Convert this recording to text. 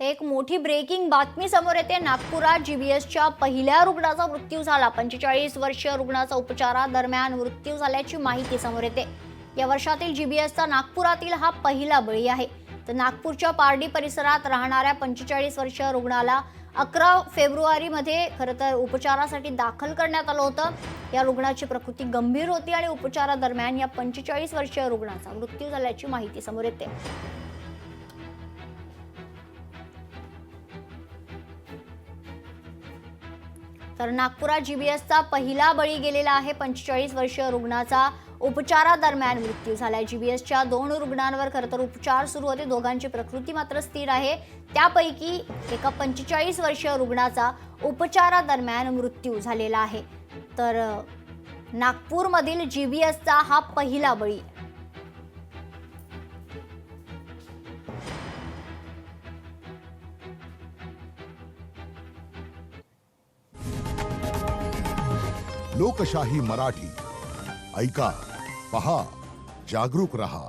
तर एक मोठी ब्रेकिंग बातमी समोर येते। नागपुरात जीबीएसच्या पहिल्या रुग्णाचा मृत्यू झाला। 45 वर्षीय रुग्णाचा उपचारादरम्यान मृत्यू झाल्याची माहिती समोर येते। या वर्षातील जीबीएसचा नागपुरातील हा पहिला बळी आहे। तर नागपूरच्या पारडी परिसरात राहणाऱ्या 45 वर्षीय रुग्णाला 11 फेब्रुवारीमध्ये खरं तर उपचारासाठी दाखल करण्यात आलं होतं। या रुग्णाची प्रकृती गंभीर होती आणि उपचारादरम्यान या 45 वर्षीय रुग्णाचा मृत्यू झाल्याची माहिती समोर येते। तर नागपुरात जीबीएसचा पहिला बळी गेलेला आहे। 45 वर्षीय रुग्णाचा उपचारादरम्यान मृत्यू झालाय। जीबीएसच्या 2 रुग्णांवर खरं तर उपचार सुरू होते। दोघांची प्रकृती मात्र स्थिर आहे। त्यापैकी एका 45 वर्षीय रुग्णाचा उपचारादरम्यान मृत्यू झालेला आहे। तर नागपूरमधील जीबीएसचा हा पहिला बळी। लोकशाही मराठी ऐका, पहा, जागरूक रहा।